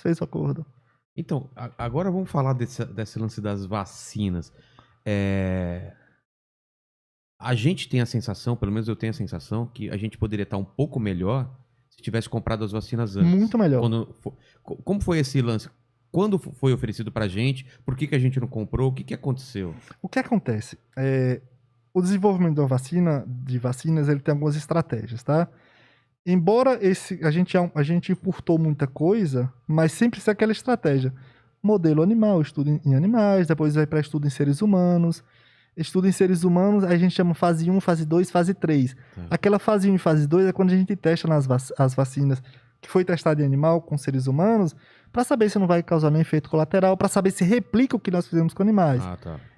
fez o acordo. Então, agora vamos falar desse lance das vacinas. A gente tem a sensação, pelo menos eu tenho a sensação, que a gente poderia estar um pouco melhor se tivesse comprado as vacinas antes. Muito melhor. Como foi esse lance? Quando foi oferecido pra gente? Por que a gente não comprou? O que aconteceu? O que acontece? O desenvolvimento de vacinas, ele tem algumas estratégias, tá? Embora a gente importou muita coisa, mas sempre é aquela estratégia. Modelo animal, estudo em animais, depois vai para estudo em seres humanos. Estudo em seres humanos, a gente chama fase 1, fase 2, fase 3. Aquela fase 1 e fase 2 é quando a gente testa as vacinas que foi testada em animal com seres humanos, para saber se não vai causar nenhum efeito colateral, para saber se replica o que nós fizemos com animais.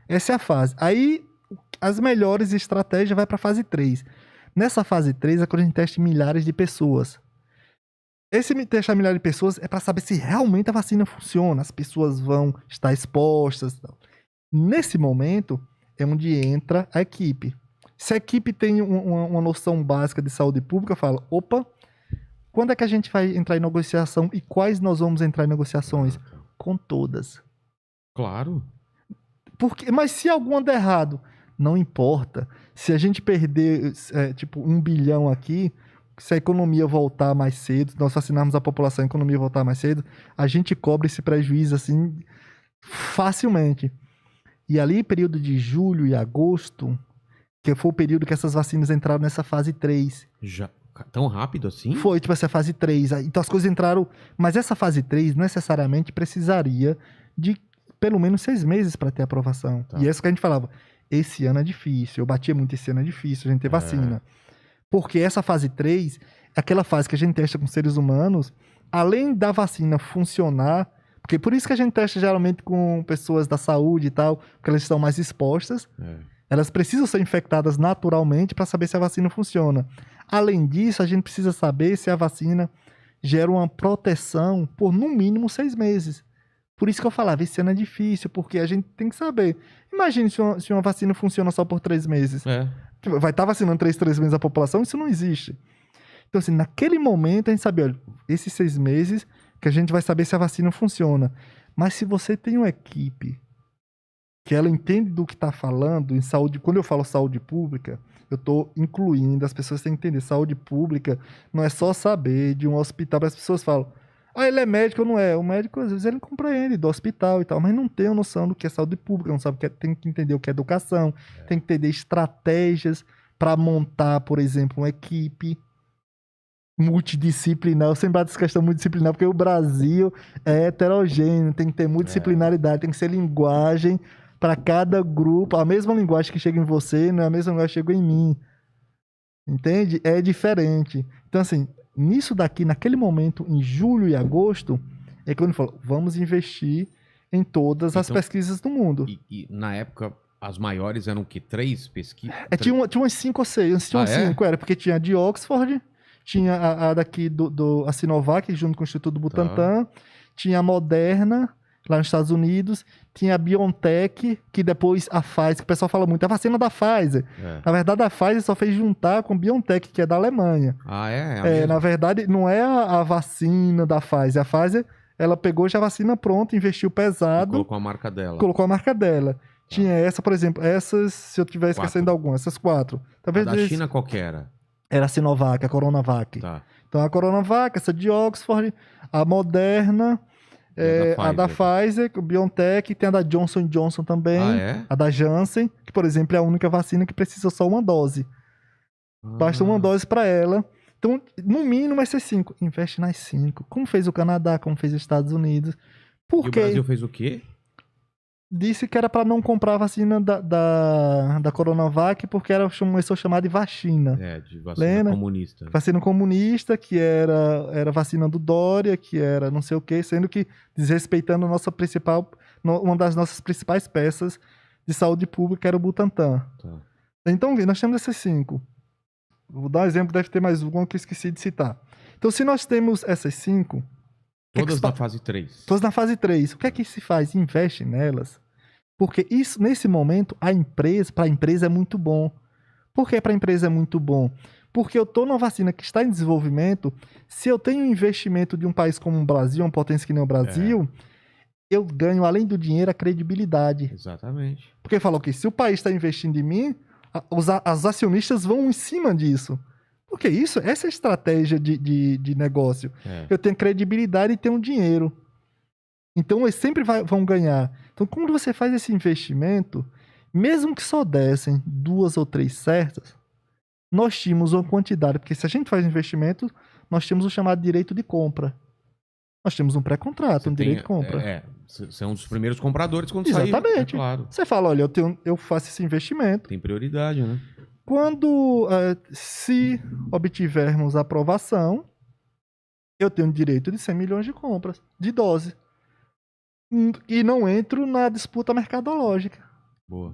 Essa é a fase. Aí, as melhores estratégias vai para a fase 3. Nessa fase 3 é quando a gente testa em milhares de pessoas. Esse testar milhares de pessoas é para saber se realmente a vacina funciona, as pessoas vão estar expostas. Nesse momento é onde entra a equipe. Se a equipe tem uma noção básica de saúde pública, fala, opa, quando é que a gente vai entrar em negociação e quais nós vamos entrar em negociações? Com todas. Claro. Mas se alguma der errado, não importa. Se a gente perder, tipo, 1 bilhão aqui, se a economia voltar mais cedo, nós vacinarmos a população, a economia voltar mais cedo, a gente cobre esse prejuízo, assim, facilmente. E ali, período de julho e agosto, que foi o período que essas vacinas entraram nessa fase 3. Já tão rápido assim? Foi, tipo, essa fase 3. Então as coisas entraram... Mas essa fase 3 necessariamente precisaria de pelo menos 6 meses para ter aprovação. E é isso que a gente falava. Esse ano é difícil. Eu batia muito, esse ano é difícil a gente ter vacina. Porque essa fase 3 é aquela fase que a gente testa com seres humanos, além da vacina funcionar, porque por isso que a gente testa geralmente com pessoas da saúde e tal, porque elas estão mais expostas. Elas precisam ser infectadas naturalmente para saber se a vacina funciona. Além disso, a gente precisa saber se a vacina gera uma proteção por no mínimo 6 meses. Por isso que eu falava, esse ano é difícil, porque a gente tem que saber. Imagine se uma vacina funciona só por 3 meses. Vai estar vacinando 3 meses a população? Isso não existe. Então, assim, naquele momento a gente sabe, olha, esses 6 meses que a gente vai saber se a vacina funciona. Mas se você tem uma equipe que ela entende do que está falando em saúde, quando eu falo saúde pública, eu estou incluindo, as pessoas têm que entender, saúde pública não é só saber de um hospital, as pessoas falam, ele é médico ou não é? O médico, às vezes, ele compreende do hospital e tal, mas não tem a noção do que é saúde pública, não sabe o que é, tem que entender o que é educação, tem que entender estratégias para montar, por exemplo, uma equipe multidisciplinar. Eu sempre bato essa questão multidisciplinar, porque o Brasil é heterogêneo, tem que ter multidisciplinaridade, tem que ser linguagem para cada grupo. A mesma linguagem que chega em você não é a mesma linguagem que chega em mim. Entende? É diferente. Então, assim, nisso daqui, naquele momento, em julho e agosto, é quando ele falou, vamos investir em todas as pesquisas do mundo. E na época, as maiores eram o quê? 3 pesquisas? Tinha umas 5 ou 6. Tinha umas 5, era porque tinha a de Oxford, tinha a daqui a Sinovac, junto com o Instituto Butantan, tinha a Moderna, lá nos Estados Unidos, tinha a BioNTech, que depois a Pfizer, que o pessoal fala muito, a vacina da Pfizer. Na verdade, a Pfizer só fez juntar com a BioNTech, que é da Alemanha. Na verdade, não é a vacina da Pfizer. A Pfizer, ela pegou já a vacina pronta, investiu pesado. E colocou a marca dela. Tinha essa, por exemplo, essas, se eu estiver esquecendo alguma, essas 4. Talvez a da China qual que era? Era a Sinovac, a Coronavac. Então, a Coronavac, essa de Oxford, a Moderna, a da Pfizer, o BioNTech, tem a da Johnson & Johnson também, a da Janssen, que, por exemplo, é a única vacina que precisa só uma dose. Basta uma dose para ela. Então, no mínimo, vai ser 5. Investe nas 5. Como fez o Canadá, como fez os Estados Unidos. E o Brasil fez o quê? Disse que era para não comprar a vacina da Coronavac, porque começou a chamar de vacina. De vacina comunista. Vacina comunista, que era vacina do Dória, que era não sei o quê, sendo que desrespeitando uma das nossas principais peças de saúde pública, que era o Butantan. Então, nós temos essas 5. Vou dar um exemplo, deve ter mais uma que eu esqueci de citar. Então, se nós temos essas 5... Todas na fase 3. Todas na fase 3. O que é que se faz? Investe nelas. Porque isso, nesse momento, para a empresa é muito bom. Por que para a empresa é muito bom? Porque eu tô numa vacina que está em desenvolvimento, se eu tenho um investimento de um país como o Brasil, uma potência que nem o Brasil, eu ganho, além do dinheiro, a credibilidade. Exatamente. Porque fala, ok, se o país está investindo em mim, os acionistas vão em cima disso. Porque essa é a estratégia de negócio. Eu tenho credibilidade e tenho dinheiro. Então, eles sempre vão ganhar. Então, quando você faz esse investimento, mesmo que só dessem 2 ou 3 certas, nós tínhamos uma quantidade. Porque se a gente faz investimento, nós temos o chamado direito de compra. Nós temos um pré-contrato, um direito de compra. Você é um dos primeiros compradores quando Exatamente. sair. Claro. Você fala, olha, eu faço esse investimento. Tem prioridade, né? Quando, se obtivermos a aprovação, eu tenho direito de 100 milhões de compras, de dose. E não entro na disputa mercadológica. Boa.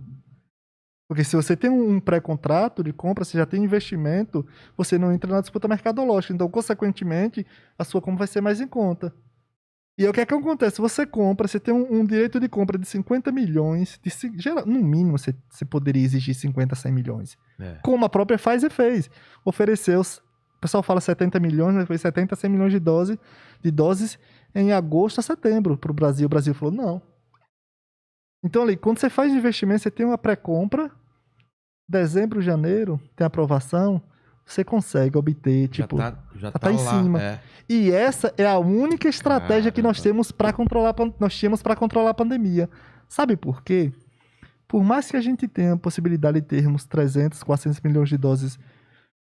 Porque se você tem um pré-contrato de compra, você já tem investimento, você não entra na disputa mercadológica. Então, consequentemente, a sua compra vai ser mais em conta. E aí, o que é que acontece? Você compra, você tem um direito de compra de 50 milhões, no mínimo você poderia exigir 50, 100 milhões. Como a própria Pfizer fez. Ofereceu, o pessoal fala 70 milhões, mas foi 70, 100 milhões de doses em agosto a setembro para o Brasil. O Brasil falou, não. Então, ali, quando você faz investimento, você tem uma pré-compra, dezembro, janeiro, tem aprovação, você consegue obter, tipo, já tá em cima. E essa é a única estratégia que nós temos para controlar a pandemia. Sabe por quê? Por mais que a gente tenha a possibilidade de termos 300, 400 milhões de doses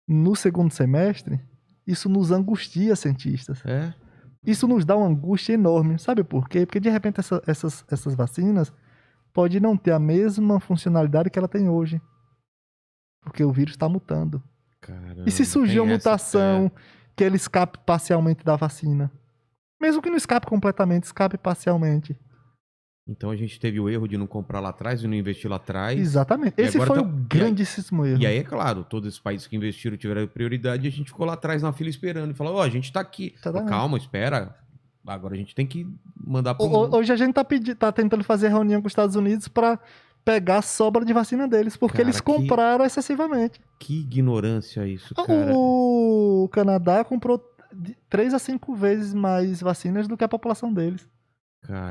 no segundo semestre, isso nos angustia, cientistas. Isso nos dá uma angústia enorme. Sabe por quê? Porque, de repente, essas vacinas podem não ter a mesma funcionalidade que ela tem hoje. Porque o vírus está mutando. Caramba, e se surgir uma mutação que ele escape parcialmente da vacina? Mesmo que não escape completamente, escape parcialmente. Então a gente teve o erro de não comprar lá atrás e não investir lá atrás. Exatamente. Esse foi o grandíssimo erro. E aí, é claro, todos esses países que investiram tiveram prioridade e a gente ficou lá atrás na fila esperando. E falou, a gente tá aqui. Calma, espera. Agora a gente tem que mandar pro mundo. Hoje a gente tá tentando fazer reunião com os Estados Unidos para pegar a sobra de vacina deles, porque eles compraram excessivamente. Que ignorância isso, cara. O Canadá comprou 3 a 5 vezes mais vacinas do que a população deles. Cara.